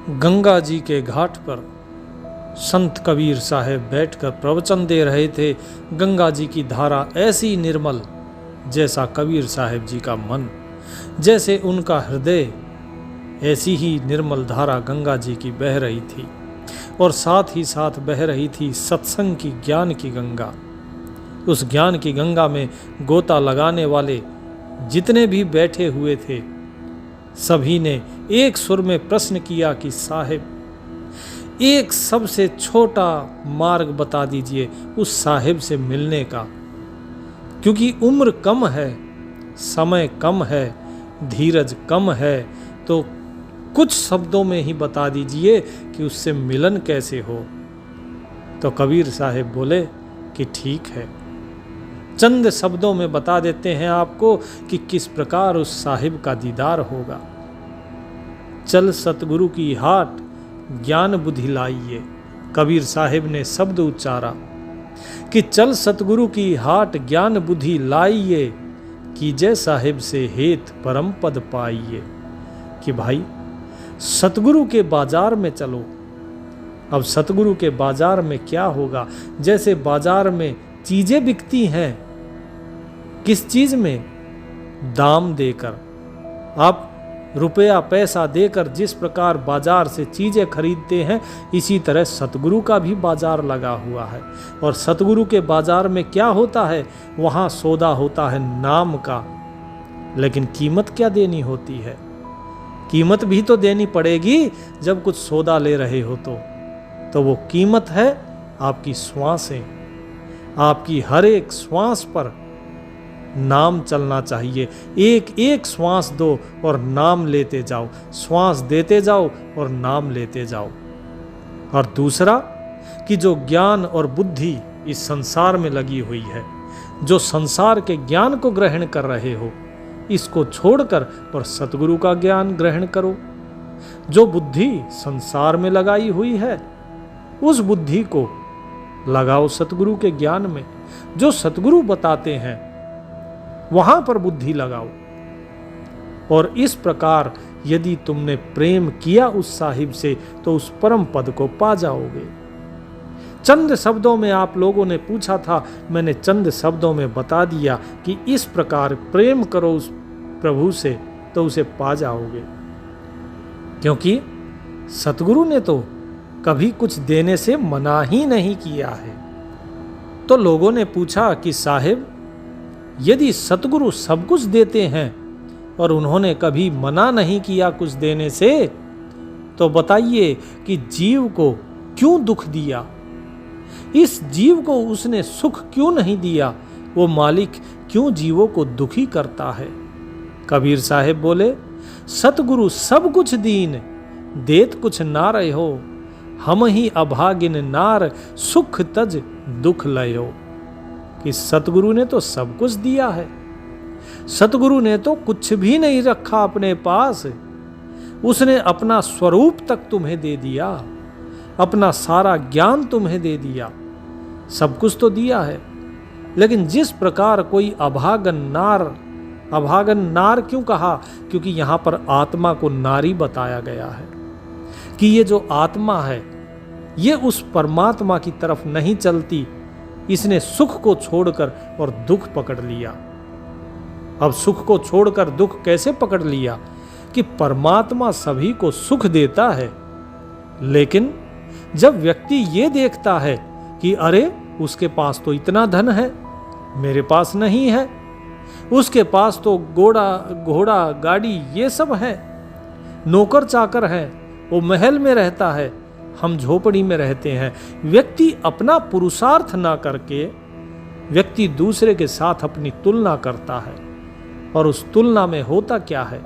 गंगा जी के घाट पर संत कबीर साहब बैठकर प्रवचन दे रहे थे। गंगा जी की धारा ऐसी निर्मल जैसा कबीर साहब जी का मन, जैसे उनका हृदय, ऐसी ही निर्मल धारा गंगा जी की बह रही थी। और साथ ही साथ बह रही थी सत्संग की, ज्ञान की गंगा। उस ज्ञान की गंगा में गोता लगाने वाले जितने भी बैठे हुए थे, सभी ने एक सुर में प्रश्न किया कि साहिब, एक सबसे छोटा मार्ग बता दीजिए उस साहिब से मिलने का, क्योंकि उम्र कम है, समय कम है, धीरज कम है, तो कुछ शब्दों में ही बता दीजिए कि उससे मिलन कैसे हो। तो कबीर साहब बोले कि ठीक है, चंद शब्दों में बता देते हैं आपको कि किस प्रकार उस साहिब का दीदार होगा। चल सतगुरु की हाट ज्ञान बुद्धि लाइए, कबीर साहिब ने शब्द उच्चारा कि चल सतगुरु की हाट ज्ञान बुद्धि लाइए, कीजय साहिब से हेत परम पद पाइए। कि भाई सतगुरु के बाजार में चलो। अब सतगुरु के बाजार में क्या होगा? जैसे बाजार में चीजें बिकती हैं, किस चीज में? दाम देकर। आप रुपया पैसा देकर जिस प्रकार बाजार से चीजें खरीदते हैं, इसी तरह सतगुरु का भी बाजार लगा हुआ है। और सतगुरु के बाजार में क्या होता है? वहां सौदा होता है नाम का, लेकिन कीमत क्या देनी होती है? कीमत भी तो देनी पड़ेगी जब कुछ सौदा ले रहे हो तो वो कीमत है आपकी श्वासें। आपकी हर एक श्वास पर नाम चलना चाहिए। एक एक श्वास दो और नाम लेते जाओ, श्वास देते जाओ और नाम लेते जाओ। और दूसरा कि जो ज्ञान और बुद्धि इस संसार में लगी हुई है, जो संसार के ज्ञान को ग्रहण कर रहे हो, इसको छोड़कर और सतगुरु का ज्ञान ग्रहण करो। जो बुद्धि संसार में लगाई हुई है, उस बुद्धि को लगाओ सतगुरु के ज्ञान में। जो सतगुरु बताते हैं वहां पर बुद्धि लगाओ। और इस प्रकार यदि तुमने प्रेम किया उस साहिब से, तो उस परम पद को पा जाओगे। चंद शब्दों में आप लोगों ने पूछा था, मैंने चंद शब्दों में बता दिया कि इस प्रकार प्रेम करो उस प्रभु से, तो उसे पा जाओगे। क्योंकि सतगुरु ने तो कभी कुछ देने से मना ही नहीं किया है। तो लोगों ने पूछा कि साहिब, यदि सतगुरु सब कुछ देते हैं और उन्होंने कभी मना नहीं किया कुछ देने से, तो बताइए कि जीव को क्यों दुख दिया? इस जीव को उसने सुख क्यों नहीं दिया? वो मालिक क्यों जीवों को दुखी करता है? कबीर साहब बोले, सतगुरु सब कुछ दीन, देत कुछ ना रहे हो, हम ही अभागिन नार, सुख तज दुख लयो। कि सतगुरु ने तो सब कुछ दिया है, सतगुरु ने तो कुछ भी नहीं रखा अपने पास। उसने अपना स्वरूप तक तुम्हें दे दिया, अपना सारा ज्ञान तुम्हें दे दिया, सब कुछ तो दिया है। लेकिन जिस प्रकार कोई अभागन नार क्यों कहा? क्योंकि यहां पर आत्मा को नारी बताया गया है कि ये जो आत्मा है, ये उस परमात्मा की तरफ नहीं चलती। इसने सुख को छोड़कर और दुख पकड़ लिया। अब सुख को छोड़कर दुख कैसे पकड़ लिया? कि परमात्मा सभी को सुख देता है, लेकिन जब व्यक्ति ये देखता है कि अरे उसके पास तो इतना धन है, मेरे पास नहीं है, उसके पास तो घोड़ा गाड़ी ये सब है, नौकर चाकर है, वो महल में रहता है, हम झोपड़ी में रहते हैं। व्यक्ति अपना पुरुषार्थ ना करके व्यक्ति दूसरे के साथ अपनी तुलना करता है। और उस तुलना में होता क्या है?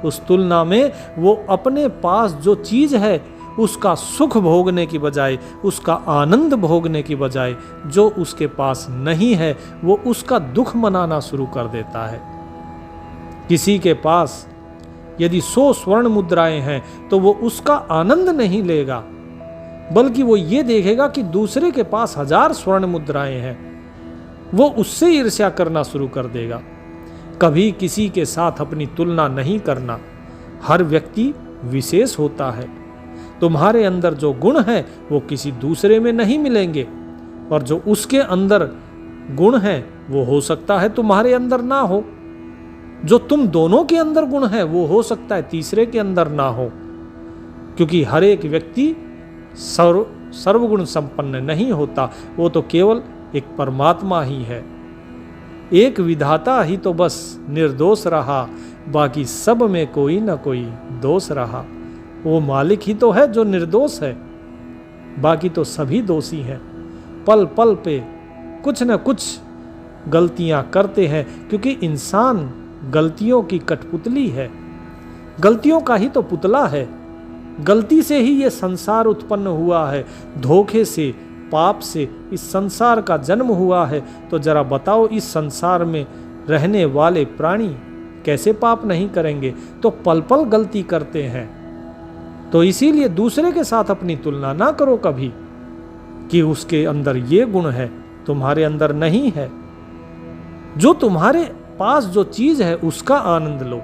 उस तुलना में वो अपने पास जो चीज है उसका सुख भोगने की बजाय, उसका आनंद भोगने की बजाय, जो उसके पास नहीं है वो उसका दुख मनाना शुरू कर देता है। किसी के पास यदि 100 स्वर्ण मुद्राएं हैं तो वो उसका आनंद नहीं लेगा, बल्कि वो ये देखेगा कि दूसरे के पास 1000 स्वर्ण मुद्राएं हैं, वो उससे ईर्ष्या करना शुरू कर देगा। कभी किसी के साथ अपनी तुलना नहीं करना। हर व्यक्ति विशेष होता है। तुम्हारे अंदर जो गुण है वो किसी दूसरे में नहीं मिलेंगे, और जो उसके अंदर गुण है वो हो सकता है तुम्हारे अंदर ना हो। जो तुम दोनों के अंदर गुण है वो हो सकता है तीसरे के अंदर ना हो, क्योंकि हर एक व्यक्ति सर्वगुण संपन्न नहीं होता। वो तो केवल एक परमात्मा ही है, एक विधाता ही तो बस निर्दोष रहा, बाकी सब में कोई ना कोई दोष रहा। वो मालिक ही तो है जो निर्दोष है, बाकी तो सभी दोषी हैं। पल पल पे कुछ न कुछ गलतियां करते हैं, क्योंकि इंसान गलतियों की कठपुतली है, गलतियों का ही तो पुतला है। गलती से ही ये संसार उत्पन्न हुआ है, धोखे से, पाप से इस संसार का जन्म हुआ है। तो जरा बताओ, इस संसार में रहने वाले प्राणी कैसे पाप नहीं करेंगे? तो पल पल गलती करते हैं। तो इसीलिए दूसरे के साथ अपनी तुलना ना करो कभी कि उसके अंदर ये गुण है, तुम्हारे अंदर नहीं है। जो तुम्हारे पास जो चीज है उसका आनंद लो,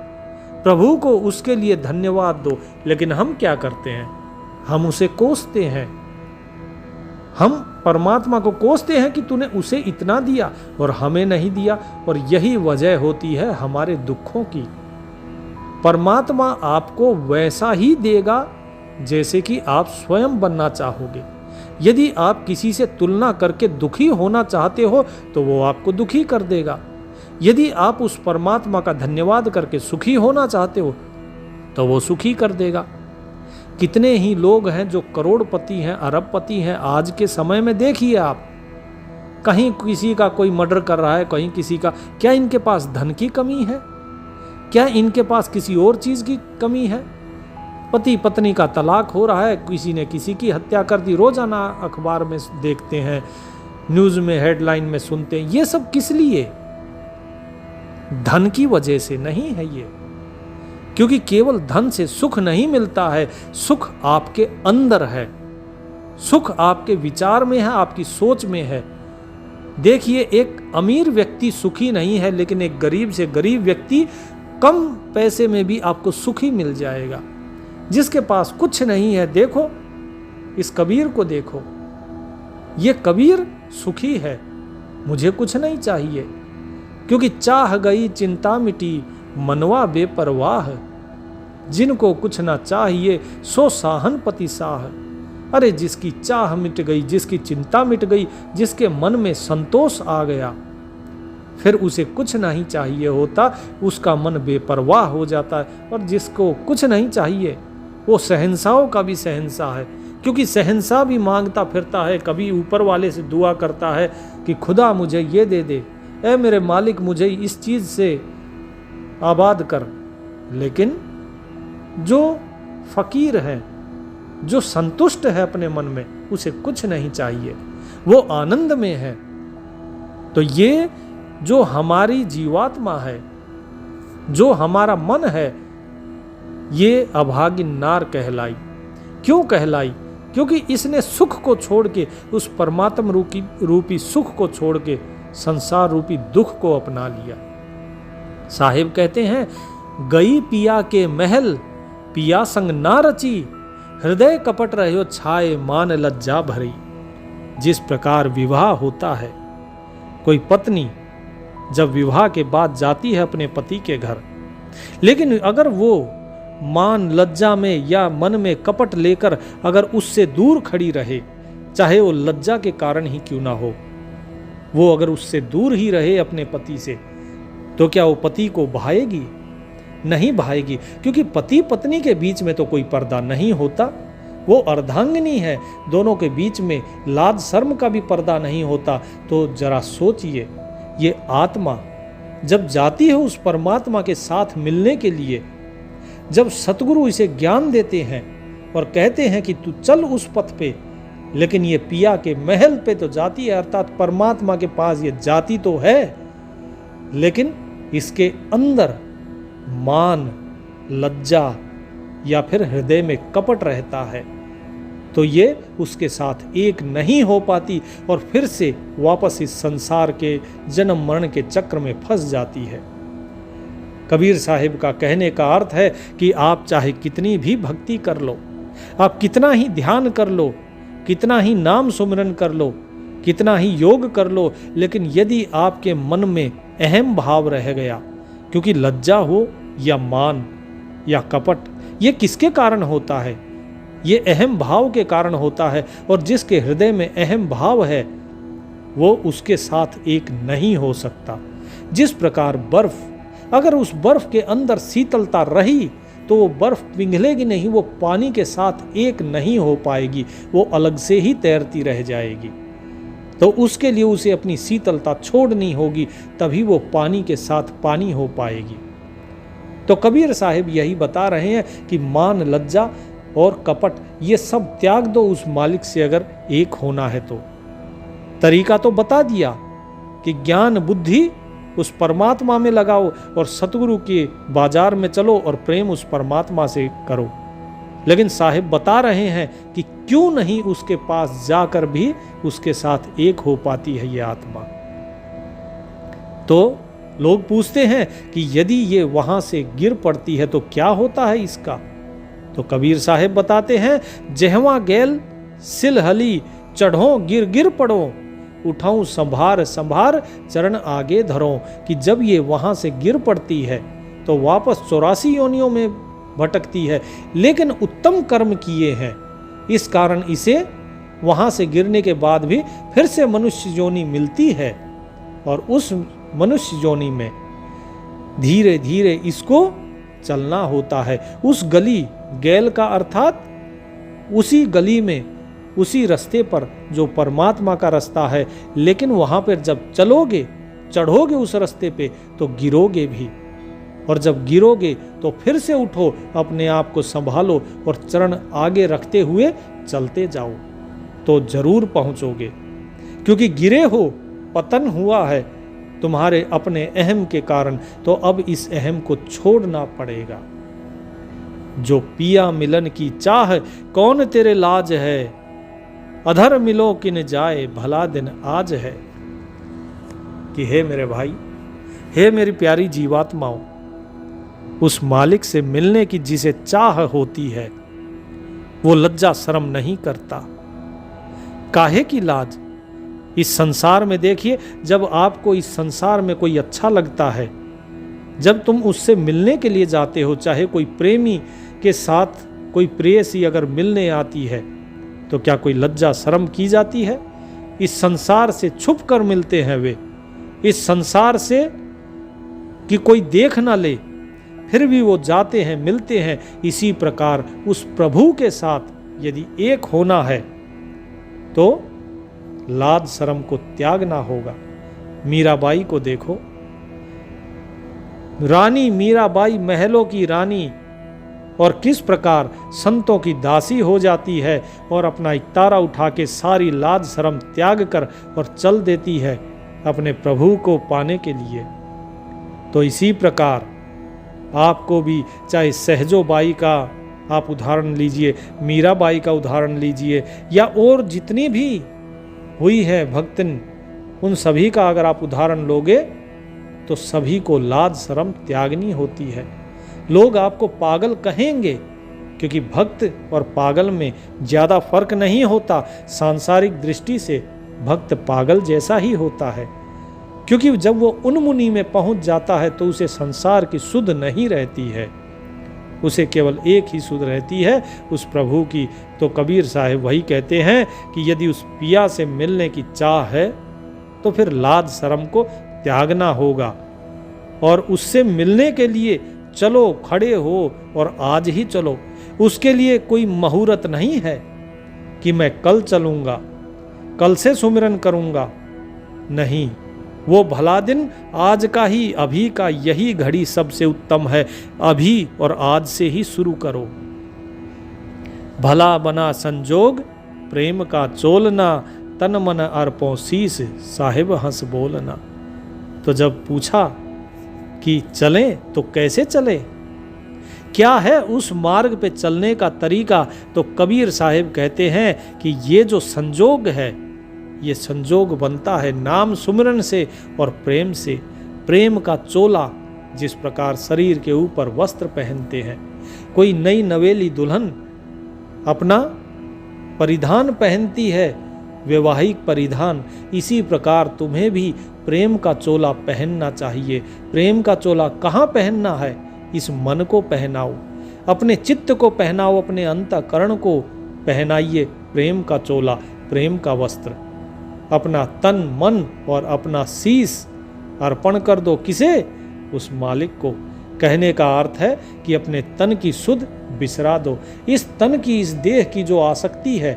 प्रभु को उसके लिए धन्यवाद दो। लेकिन हम क्या करते हैं? हम उसे कोसते हैं, हम परमात्मा को कोसते हैं कि तूने उसे इतना दिया और हमें नहीं दिया। और यही वजह होती है हमारे दुखों की। परमात्मा आपको वैसा ही देगा जैसे कि आप स्वयं बनना चाहोगे। यदि आप किसी से तुलना करके दुखी होना चाहते हो तो वो आपको दुखी कर देगा। यदि आप उस परमात्मा का धन्यवाद करके सुखी होना चाहते हो तो वो सुखी कर देगा। कितने ही लोग हैं जो करोड़पति हैं, अरबपति हैं। आज के समय में देखिए आप, कहीं किसी का कोई मर्डर कर रहा है, कहीं किसी का। क्या इनके पास धन की कमी है? क्या इनके पास किसी और चीज की कमी है? पति पत्नी का तलाक हो रहा है, किसी ने किसी की हत्या कर दी, रोजाना अखबार में देखते हैं, न्यूज में हेडलाइन में सुनते हैं। ये सब किस लिए? धन की वजह से नहीं है ये, क्योंकि केवल धन से सुख नहीं मिलता है। सुख आपके अंदर है, सुख आपके विचार में है, आपकी सोच में है। देखिए, एक अमीर व्यक्ति सुखी नहीं है, लेकिन एक गरीब से गरीब व्यक्ति कम पैसे में भी आपको सुखी मिल जाएगा। जिसके पास कुछ नहीं है, देखो इस कबीर को देखो, ये कबीर सुखी है। मुझे कुछ नहीं चाहिए, क्योंकि चाह गई चिंता मिटी मनवा बेपरवाह, जिनको कुछ ना चाहिए सो साहन पति साह। अरे जिसकी चाह मिट गई, जिसकी चिंता मिट गई, जिसके मन में संतोष आ गया, फिर उसे कुछ नहीं चाहिए होता, उसका मन बेपरवाह हो जाता है। और जिसको कुछ नहीं चाहिए वो शहंशाहों का भी शहंशाह है, क्योंकि शहंशाह भी मांगता फिरता है, कभी ऊपर वाले से दुआ करता है कि खुदा मुझे ये दे दे, ऐ मेरे मालिक मुझे इस चीज़ से आबाद कर। लेकिन जो फकीर है, जो संतुष्ट है अपने मन में, उसे कुछ नहीं चाहिए, वो आनंद में है। तो ये जो हमारी जीवात्मा है, जो हमारा मन है, ये अभागी नार कहलाई। क्यों कहलाई? क्योंकि इसने सुख को छोड़ के, उस परमात्म रूपी सुख को छोड़ के संसार रूपी दुख को अपना लिया। साहिब कहते हैं, गई पिया के महल पिया संग ना रची, हृदय कपट रहो छाए मान लज्जा भरी। जिस प्रकार विवाह होता है, कोई पत्नी जब विवाह के बाद जाती है अपने पति के घर, लेकिन अगर वो मान लज्जा में या मन में कपट लेकर अगर उससे दूर खड़ी रहे, चाहे वो लज्जा के कारण ही क्यों ना हो, वो अगर उससे दूर ही रहे अपने पति से, तो क्या वो पति को भाएगी? नहीं भाएगी, क्योंकि पति पत्नी के बीच में तो कोई पर्दा नहीं होता, वो अर्धांगिनी है, दोनों के बीच में लाज शर्म का भी पर्दा नहीं होता। तो जरा सोचिए, ये आत्मा जब जाती है उस परमात्मा के साथ मिलने के लिए, जब सतगुरु इसे ज्ञान देते हैं और कहते हैं कि तू चल उस पथ पे, लेकिन ये पिया के महल पे तो जाती है, अर्थात परमात्मा के पास ये जाती तो है, लेकिन इसके अंदर मान, लज्जा या फिर हृदय में कपट रहता है, तो ये उसके साथ एक नहीं हो पाती और फिर से वापस इस संसार के जन्म मरण के चक्र में फंस जाती है। कबीर साहिब का कहने का अर्थ है कि आप चाहे कितनी भी भक्ति कर लो, आप कितना ही ध्यान कर लो, कितना ही नाम सुमिरन कर लो, कितना ही योग कर लो, लेकिन यदि आपके मन में अहम भाव रह गया, क्योंकि लज्जा हो या मान या कपट, ये किसके कारण होता है? ये अहम भाव के कारण होता है। और जिसके हृदय में अहम भाव है वो उसके साथ एक नहीं हो सकता। जिस प्रकार बर्फ, अगर उस बर्फ के अंदर शीतलता रही तो वो बर्फ पिघलेगी नहीं, वो पानी के साथ एक नहीं हो पाएगी, वो अलग से ही तैरती रह जाएगी। तो उसके लिए उसे अपनी शीतलता छोड़नी होगी, तभी वो पानी के साथ पानी हो पाएगी। तो कबीर साहिब यही बता रहे हैं कि मान, लज्जा और कपट ये सब त्याग दो उस मालिक से अगर एक होना है तो। तरीका तो बता दिया कि ज्ञान बुद्धि उस परमात्मा में लगाओ और सतगुरु के बाजार में चलो और प्रेम उस परमात्मा से करो। लेकिन साहिब बता रहे हैं कि क्यों नहीं उसके पास जाकर भी उसके साथ एक हो पाती है ये आत्मा। तो लोग पूछते हैं कि यदि ये वहां से गिर पड़ती है तो क्या होता है इसका? तो कबीर साहिब बताते हैं, जहवा गैल सिल हली, चढ़ो गिर गिर पड़ो, उठाऊं संभार संभार चरण आगे धरो। कि जब ये वहां से गिर पड़ती है तो वापस 84 योनियों में भटकती है, लेकिन उत्तम कर्म किए हैं, इस कारण इसे वहां से गिरने के बाद भी फिर से मनुष्य योनि मिलती है। और उस मनुष्य योनि में धीरे धीरे इसको चलना होता है। उस गली, गैल का अर्थात उसी गली में, उसी रास्ते पर जो परमात्मा का रास्ता है, लेकिन वहां पर जब चलोगे, चढ़ोगे उस रास्ते पे तो गिरोगे भी, और जब गिरोगे तो फिर से उठो, अपने आप को संभालो और चरण आगे रखते हुए चलते जाओ, तो जरूर पहुंचोगे। क्योंकि गिरे हो, पतन हुआ है तुम्हारे अपने अहम के कारण, तो अब इस अहम को छोड़ना पड़ेगा। जो पिया मिलन की चाह, कौन तेरे लाज है, अधर मिलो किन जाए, भला दिन आज है। कि हे मेरे भाई, हे मेरी प्यारी जीवात्माओं, उस मालिक से मिलने की जिसे चाह होती है वो लज्जा शर्म नहीं करता। काहे की लाज? इस संसार में देखिए, जब आपको इस संसार में कोई अच्छा लगता है, जब तुम उससे मिलने के लिए जाते हो, चाहे कोई प्रेमी के साथ कोई प्रेयसी अगर मिलने आती है, तो क्या कोई लज्जा शर्म की जाती है? इस संसार से छुप कर मिलते हैं वे, इस संसार से कि कोई देख ना ले, फिर भी वो जाते हैं, मिलते हैं। इसी प्रकार उस प्रभु के साथ यदि एक होना है तो लाज शर्म को त्यागना होगा। मीराबाई को देखो, रानी मीराबाई महलों की रानी, और किस प्रकार संतों की दासी हो जाती है और अपना इकतारा उठा के सारी लाज शर्म त्याग कर और चल देती है अपने प्रभु को पाने के लिए। तो इसी प्रकार आपको भी, चाहे सहजोबाई का आप उदाहरण लीजिए, मीराबाई का उदाहरण लीजिए, या और जितनी भी हुई है भक्तन, उन सभी का अगर आप उदाहरण लोगे तो सभी को लाज शर्म त्यागनी होती है। लोग आपको पागल कहेंगे, क्योंकि भक्त और पागल में ज़्यादा फर्क नहीं होता। सांसारिक दृष्टि से भक्त पागल जैसा ही होता है, क्योंकि जब वो उन्मुनि में पहुंच जाता है तो उसे संसार की सुध नहीं रहती है, उसे केवल एक ही सुध रहती है, उस प्रभु की। तो कबीर साहिब वही कहते हैं कि यदि उस पिया से मिलने की चाह है तो फिर लाज शर्म को त्यागना होगा, और उससे मिलने के लिए चलो, खड़े हो और आज ही चलो। उसके लिए कोई मुहूर्त नहीं है कि मैं कल चलूँगा, कल से सुमिरन करूँगा, नहीं, वो भला दिन आज का ही, अभी का यही घड़ी सबसे उत्तम है। अभी और आज से ही शुरू करो। भला बना संजोग प्रेम का चोलना, तन मन अर्पों शीस साहिब हंस बोलना। तो जब पूछा कि चलें तो कैसे चले, क्या है उस मार्ग पे चलने का तरीका, तो कबीर साहिब कहते हैं कि ये जो संजोग है, ये संजोग बनता है नाम सुमिरन से और प्रेम से। प्रेम का चोला, जिस प्रकार शरीर के ऊपर वस्त्र पहनते हैं, कोई नई नवेली दुल्हन अपना परिधान पहनती है, वैवाहिक परिधान, इसी प्रकार तुम्हें भी प्रेम का चोला पहनना चाहिए। प्रेम का चोला कहाँ पहनना है? इस मन को पहनाओ, अपने चित्त को पहनाओ, अपने अंतःकरण को पहनाइए प्रेम का चोला, प्रेम का वस्त्र। अपना तन मन और अपना शीश अर्पण कर दो। किसे? उस मालिक को। कहने का अर्थ है कि अपने तन की सुध बिसरा दो। इस तन की, इस देह की जो आसक्ति है,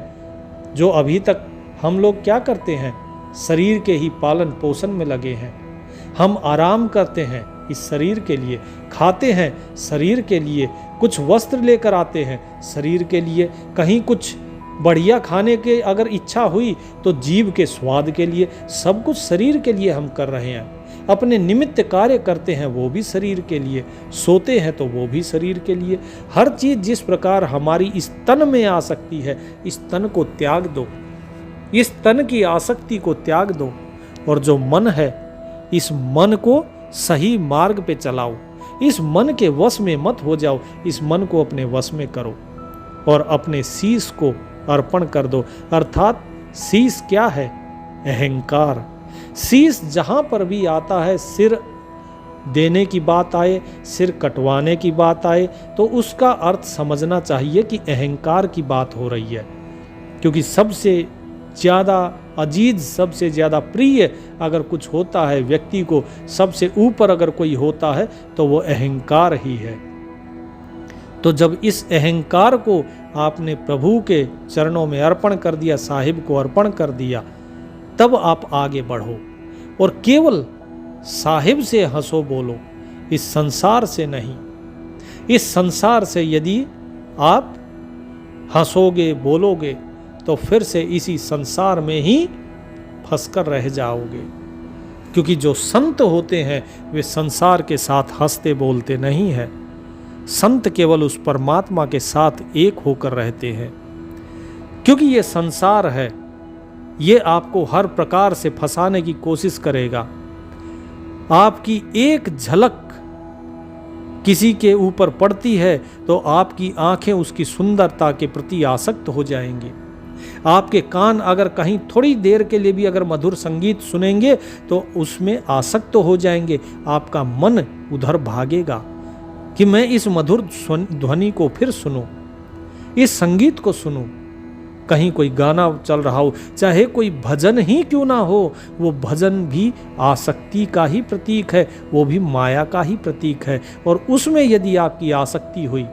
जो अभी तक हम लोग क्या करते हैं, शरीर के ही पालन पोषण में लगे हैं। हम आराम करते हैं इस शरीर के लिए, खाते हैं शरीर के लिए, कुछ वस्त्र लेकर आते हैं शरीर के लिए, कहीं कुछ बढ़िया खाने के अगर इच्छा हुई तो जीभ के स्वाद के लिए, सब कुछ शरीर के लिए हम कर रहे हैं। अपने निमित्त कार्य करते हैं वो भी शरीर के लिए, सोते हैं तो वो भी शरीर के लिए। हर चीज जिस प्रकार हमारी इस तन में आ सकती है, इस तन को त्याग दो, इस तन की आसक्ति को त्याग दो, और जो मन है इस मन को सही मार्ग पे चलाओ। इस मन के वश में मत हो जाओ, इस मन को अपने वश में करो और अपने शीश को अर्पण कर दो। अर्थात शीश क्या है? अहंकार। शीश जहां पर भी आता है, सिर देने की बात आए, सिर कटवाने की बात आए, तो उसका अर्थ समझना चाहिए कि अहंकार की बात हो रही है। क्योंकि सबसे ज़्यादा अजीज, सबसे ज़्यादा प्रिय अगर कुछ होता है व्यक्ति को, सबसे ऊपर अगर कोई होता है तो वो अहंकार ही है। तो जब इस अहंकार को आपने प्रभु के चरणों में अर्पण कर दिया, साहिब को अर्पण कर दिया, तब आप आगे बढ़ो और केवल साहिब से हंसो बोलो, इस संसार से नहीं। इस संसार से यदि आप हंसोगे बोलोगे तो फिर से इसी संसार में ही फंसकर रह जाओगे। क्योंकि जो संत होते हैं वे संसार के साथ हंसते बोलते नहीं हैं। संत केवल उस परमात्मा के साथ एक होकर रहते हैं। क्योंकि ये संसार है, ये आपको हर प्रकार से फंसाने की कोशिश करेगा। आपकी एक झलक किसी के ऊपर पड़ती है तो आपकी आंखें उसकी सुंदरता के प्रति आसक्त हो जाएंगी। आपके कान अगर कहीं थोड़ी देर के लिए भी अगर मधुर संगीत सुनेंगे तो उसमें आसक्त हो जाएंगे। आपका मन उधर भागेगा कि मैं इस मधुर ध्वनि को फिर सुनूं, इस संगीत को सुनूं। कहीं कोई गाना चल रहा हो, चाहे कोई भजन ही क्यों ना हो, वो भजन भी आसक्ति का ही प्रतीक है, वो भी माया का ही प्रतीक है। और उसमें यदि आपकी आसक्ति हुई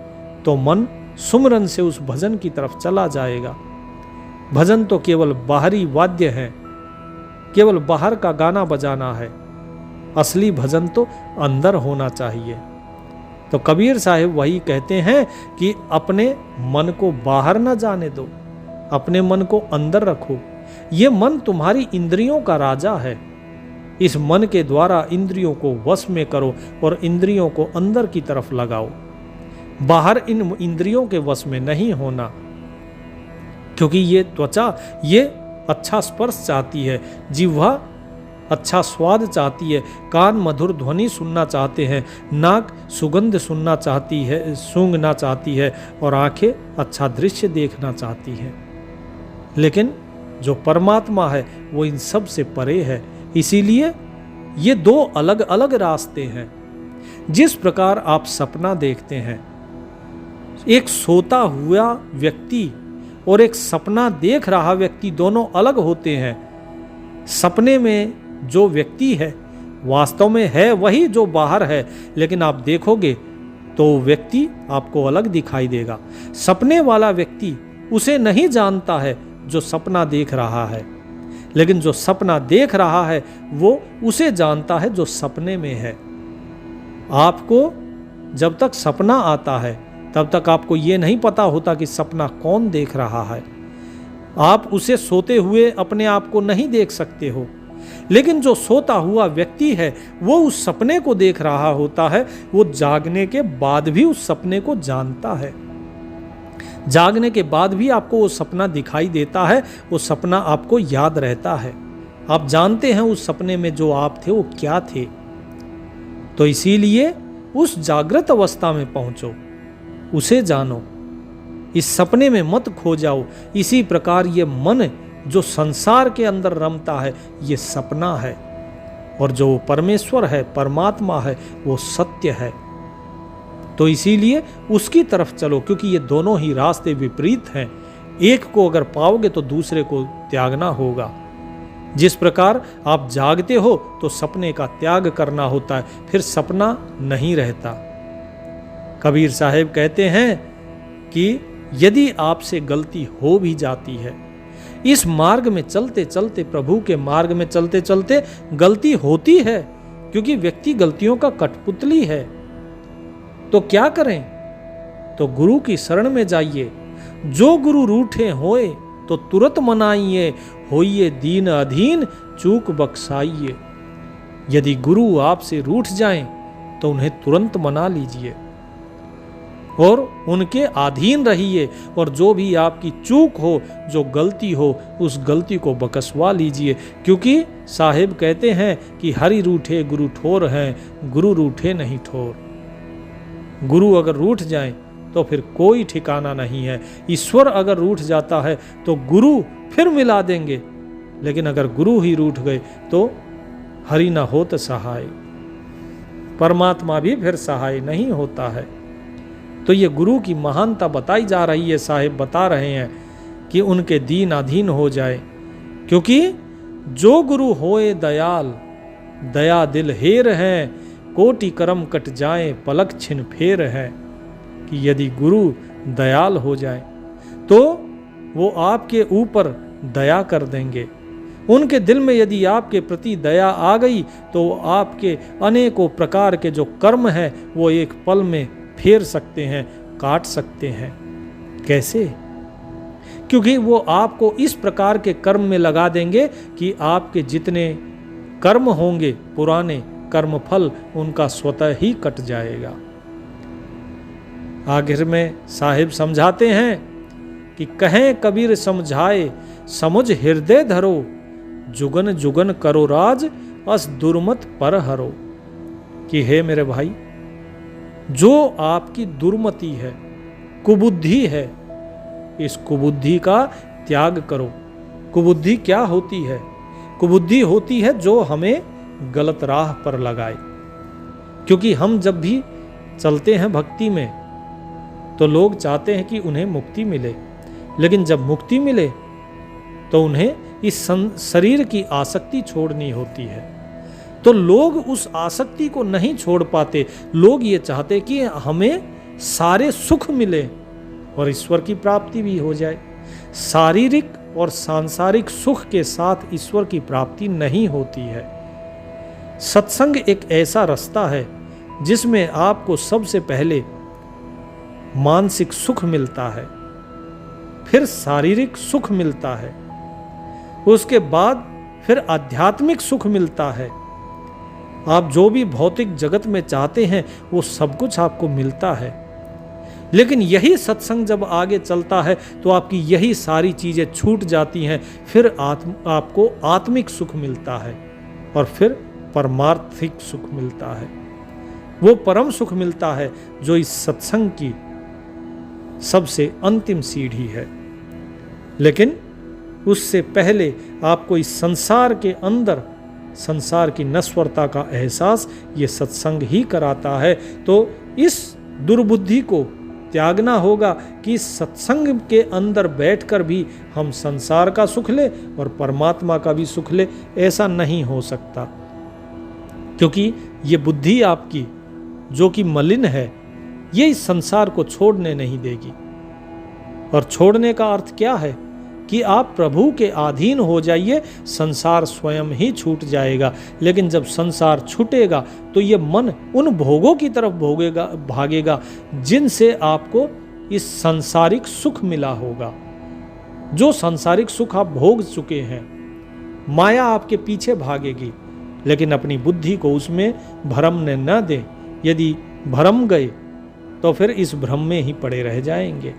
तो मन सुमरन से उस भजन की तरफ चला जाएगा। भजन तो केवल बाहरी वाद्य है, केवल बाहर का गाना बजाना है। असली भजन तो अंदर होना चाहिए। तो कबीर साहिब वही कहते हैं कि अपने मन को बाहर न जाने दो, अपने मन को अंदर रखो। ये मन तुम्हारी इंद्रियों का राजा है। इस मन के द्वारा इंद्रियों को वश में करो और इंद्रियों को अंदर की तरफ लगाओ। बाहर इन इंद्रियों के वश में नहीं होना। क्योंकि ये त्वचा ये अच्छा स्पर्श चाहती है, जिह्वा अच्छा स्वाद चाहती है, कान मधुर ध्वनि सुनना चाहते हैं, नाक सुगंध सुनना चाहती है, सूंघना चाहती है, और आंखें अच्छा दृश्य देखना चाहती हैं। लेकिन जो परमात्मा है वो इन सब से परे है। इसीलिए ये दो अलग अलग रास्ते हैं। जिस प्रकार आप सपना देखते हैं, एक सोता हुआ व्यक्ति और एक सपना देख रहा व्यक्ति दोनों अलग होते हैं। सपने में जो व्यक्ति है वास्तव में है वही जो बाहर है, लेकिन आप देखोगे तो व्यक्ति आपको अलग दिखाई देगा। सपने वाला व्यक्ति उसे नहीं जानता है जो सपना देख रहा है, लेकिन जो सपना देख रहा है वो उसे जानता है जो सपने में है। आपको जब तक सपना आता है तब तक आपको ये नहीं पता होता कि सपना कौन देख रहा है। आप उसे सोते हुए अपने आप को नहीं देख सकते हो, लेकिन जो सोता हुआ व्यक्ति है वो उस सपने को देख रहा होता है। वो जागने के बाद भी उस सपने को जानता है। जागने के बाद भी आपको वो सपना दिखाई देता है, वो सपना आपको याद रहता है। आप जानते हैं उस सपने में जो आप थे वो क्या थे। तो इसीलिए उस जागृत अवस्था में पहुंचो, उसे जानो, इस सपने में मत खो जाओ। इसी प्रकार ये मन जो संसार के अंदर रमता है ये सपना है, और जो परमेश्वर है, परमात्मा है, वो सत्य है। तो इसीलिए उसकी तरफ चलो, क्योंकि ये दोनों ही रास्ते विपरीत हैं। एक को अगर पाओगे तो दूसरे को त्यागना होगा। जिस प्रकार आप जागते हो तो सपने का त्याग करना होता है, फिर सपना नहीं रहता। कबीर साहब कहते हैं कि यदि आपसे गलती हो भी जाती है, इस मार्ग में चलते चलते, प्रभु के मार्ग में चलते चलते गलती होती है, क्योंकि व्यक्ति गलतियों का कठपुतली है। तो क्या करें? तो गुरु की शरण में जाइए। जो गुरु रूठे होए तो तुरंत मनाइए, होइए दीन अधीन चूक बख्शाइए। यदि गुरु आपसे रूठ जाएं तो उन्हें तुरंत मना लीजिए और उनके अधीन रहिए, और जो भी आपकी चूक हो, जो गलती हो, उस गलती को बकसवा लीजिए। क्योंकि साहिब कहते हैं कि हरि रूठे गुरु ठोर हैं, गुरु रूठे नहीं ठोर। गुरु अगर रूठ जाएं तो फिर कोई ठिकाना नहीं है। ईश्वर अगर रूठ जाता है तो गुरु फिर मिला देंगे, लेकिन अगर गुरु ही रूठ गए तो हरि न होत सहाय, परमात्मा भी फिर सहाय नहीं होता है। तो ये गुरु की महानता बताई जा रही है। साहिब बता रहे हैं कि उनके दीन अधीन हो जाए, क्योंकि जो गुरु होए दयाल, दया दिल हेर है, कोटि करम कट जाए पलक छिन फेर है। कि यदि गुरु दयाल हो जाए तो वो आपके ऊपर दया कर देंगे। उनके दिल में यदि आपके प्रति दया आ गई तो आपके अनेकों प्रकार के जो कर्म हैं वो एक पल में फेर सकते हैं, काट सकते हैं। कैसे? क्योंकि वो आपको इस प्रकार के कर्म में लगा देंगे कि आपके जितने कर्म होंगे पुराने कर्म फल, उनका स्वतः ही कट जाएगा। आखिर में साहिब समझाते हैं कि कहें कबीर समझाए, समुझ हृदय धरो, जुगन जुगन करो राज, अस दुर्मत पर हरो। कि हे मेरे भाई, जो आपकी दुर्मति है, कुबुद्धि है, इस कुबुद्धि का त्याग करो। कुबुद्धि क्या होती है? कुबुद्धि होती है जो हमें गलत राह पर लगाए। क्योंकि हम जब भी चलते हैं भक्ति में तो लोग चाहते हैं कि उन्हें मुक्ति मिले, लेकिन जब मुक्ति मिले तो उन्हें इस शरीर की आसक्ति छोड़नी होती है। तो लोग उस आसक्ति को नहीं छोड़ पाते। लोग ये चाहते कि हमें सारे सुख मिले और ईश्वर की प्राप्ति भी हो जाए। शारीरिक और सांसारिक सुख के साथ ईश्वर की प्राप्ति नहीं होती है। सत्संग एक ऐसा रास्ता है जिसमें आपको सबसे पहले मानसिक सुख मिलता है, फिर शारीरिक सुख मिलता है, उसके बाद फिर आध्यात्मिक सुख मिलता है। आप जो भी भौतिक जगत में चाहते हैं वो सब कुछ आपको मिलता है। लेकिन यही सत्संग जब आगे चलता है तो आपकी यही सारी चीजें छूट जाती हैं। फिर आपको आत्मिक सुख मिलता है और फिर परमार्थिक सुख मिलता है। वो परम सुख मिलता है जो इस सत्संग की सबसे अंतिम सीढ़ी है। लेकिन उससे पहले आपको इस संसार के अंदर संसार की नश्वरता का एहसास ये सत्संग ही कराता है। तो इस दुर्बुद्धि को त्यागना होगा कि सत्संग के अंदर बैठकर भी हम संसार का सुख ले और परमात्मा का भी सुख ले। ऐसा नहीं हो सकता, क्योंकि ये बुद्धि आपकी जो कि मलिन है, ये इस संसार को छोड़ने नहीं देगी। और छोड़ने का अर्थ क्या है? कि आप प्रभु के अधीन हो जाइए, संसार स्वयं ही छूट जाएगा। लेकिन जब संसार छूटेगा तो ये मन उन भोगों की तरफ भागेगा जिनसे आपको इस सांसारिक सुख मिला होगा। जो सांसारिक सुख आप भोग चुके हैं, माया आपके पीछे भागेगी, लेकिन अपनी बुद्धि को उसमें भ्रमने न दें। यदि भ्रम गए तो फिर इस भ्रम में ही पड़े रह जाएंगे।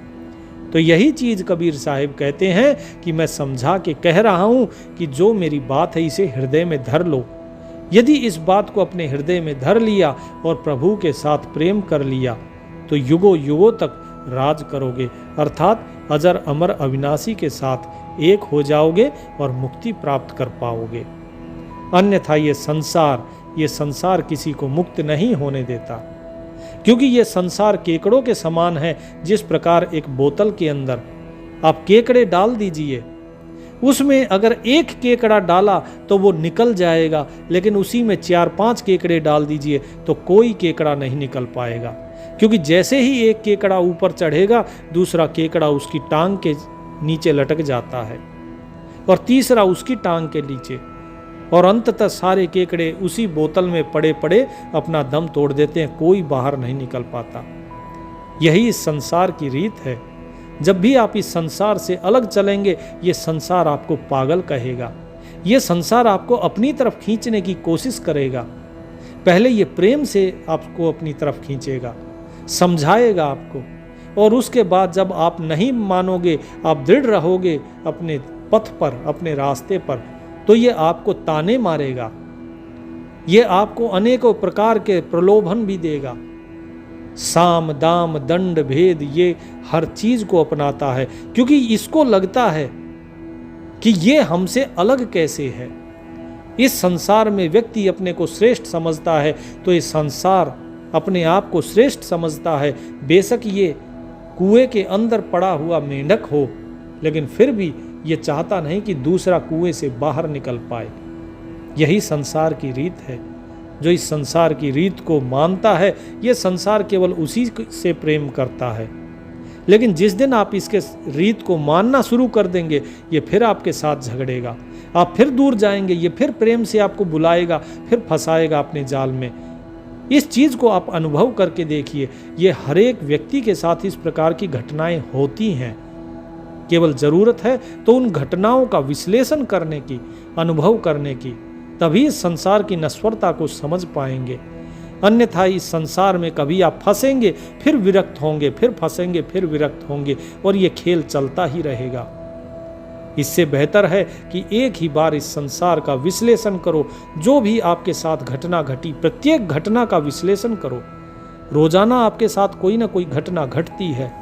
तो यही चीज कबीर साहिब कहते हैं कि मैं समझा के कह रहा हूं कि जो मेरी बात है इसे हृदय में धर लो। यदि इस बात को अपने हृदय में धर लिया और प्रभु के साथ प्रेम कर लिया तो युगों युगों तक राज करोगे, अर्थात अजर अमर अविनाशी के साथ एक हो जाओगे और मुक्ति प्राप्त कर पाओगे। अन्यथा ये संसार किसी को मुक्त नहीं होने देता, क्योंकि ये संसार केकड़ों के समान है। जिस प्रकार एक बोतल के अंदर आप केकड़े डाल दीजिए, उसमें अगर एक केकड़ा डाला तो वो निकल जाएगा, लेकिन उसी में 4-5 केकड़े डाल दीजिए तो कोई केकड़ा नहीं निकल पाएगा, क्योंकि जैसे ही एक केकड़ा ऊपर चढ़ेगा दूसरा केकड़ा उसकी टांग के नीचे लटक जाता है और तीसरा उसकी टांग के नीचे, और अंततः सारे केकड़े उसी बोतल में पड़े पड़े अपना दम तोड़ देते हैं, कोई बाहर नहीं निकल पाता। यही इस संसार की रीत है। जब भी आप इस संसार से अलग चलेंगे, ये संसार आपको पागल कहेगा, ये संसार आपको अपनी तरफ खींचने की कोशिश करेगा। पहले ये प्रेम से आपको अपनी तरफ खींचेगा, समझाएगा आपको, और उसके बाद जब आप नहीं मानोगे, आप दृढ़ रहोगे अपने पथ पर, अपने रास्ते पर, तो ये आपको ताने मारेगा, ये आपको अनेकों प्रकार के प्रलोभन भी देगा। साम दाम दंड भेद ये हर चीज को अपनाता है, क्योंकि इसको लगता है कि ये हमसे अलग कैसे है। इस संसार में व्यक्ति अपने को श्रेष्ठ समझता है, तो ये संसार अपने आप को श्रेष्ठ समझता है। बेशक ये कुएं के अंदर पड़ा हुआ मेंढक हो, लेकिन फिर भी ये चाहता नहीं कि दूसरा कुएं से बाहर निकल पाए। यही संसार की रीत है। जो इस संसार की रीत को मानता है, ये संसार केवल उसी से प्रेम करता है। लेकिन जिस दिन आप इसके रीत को मानना शुरू कर देंगे, ये फिर आपके साथ झगड़ेगा, आप फिर दूर जाएंगे, ये फिर प्रेम से आपको बुलाएगा, फिर फंसाएगा अपने जाल में। इस चीज़ को आप अनुभव करके देखिए, ये हर एक व्यक्ति के साथ इस प्रकार की घटनाएं होती हैं। केवल ज़रूरत है तो उन घटनाओं का विश्लेषण करने की, अनुभव करने की, तभी इस संसार की नश्वरता को समझ पाएंगे। अन्यथा इस संसार में कभी आप फंसेंगे, फिर विरक्त होंगे, फिर फंसेंगे, फिर विरक्त होंगे, और ये खेल चलता ही रहेगा। इससे बेहतर है कि एक ही बार इस संसार का विश्लेषण करो। जो भी आपके साथ घटना घटी, प्रत्येक घटना का विश्लेषण करो। रोजाना आपके साथ कोई ना कोई घटना घटती है,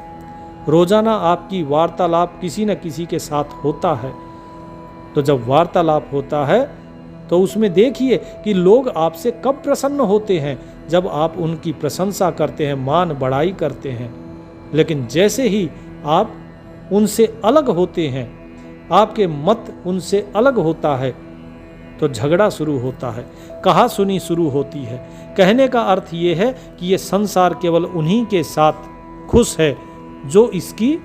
रोजाना आपकी वार्तालाप किसी न किसी के साथ होता है। तो जब वार्तालाप होता है तो उसमें देखिए कि लोग आपसे कब प्रसन्न होते हैं, जब आप उनकी प्रशंसा करते हैं, मान बढ़ाई करते हैं। लेकिन जैसे ही आप उनसे अलग होते हैं, आपके मत उनसे अलग होता है, तो झगड़ा शुरू होता है, कहा सुनी शुरू होती है। कहने का अर्थ ये है कि ये संसार केवल उन्हीं के साथ खुश है जो इसकी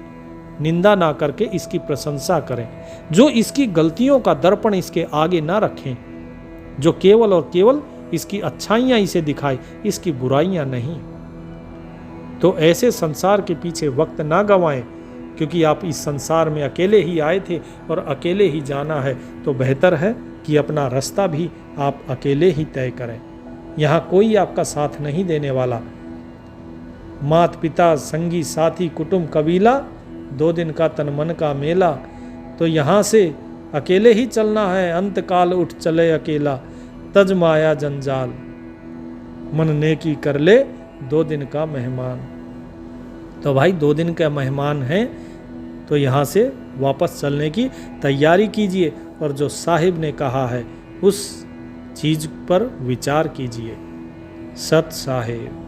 निंदा ना करके इसकी प्रशंसा करें, जो इसकी गलतियों का दर्पण इसके आगे ना रखें, जो केवल और केवल इसकी अच्छाइयाँ इसे दिखाए, इसकी बुराइयाँ नहीं। तो ऐसे संसार के पीछे वक्त ना गंवाएं, क्योंकि आप इस संसार में अकेले ही आए थे और अकेले ही जाना है। तो बेहतर है कि अपना रास्ता भी आप अकेले ही तय करें। यहाँ कोई आपका साथ नहीं देने वाला। मात पिता संगी साथी कुटुंब कबीला, 2 दिन का तन मन का मेला। तो यहाँ से अकेले ही चलना है, अंत काल उठ चले अकेला, तज माया जंजाल, मन नेकी कर ले 2 दिन का मेहमान। तो भाई 2 दिन का मेहमान हैं, तो यहाँ से वापस चलने की तैयारी कीजिए, और जो साहिब ने कहा है उस चीज़ पर विचार कीजिए। सत साहिब।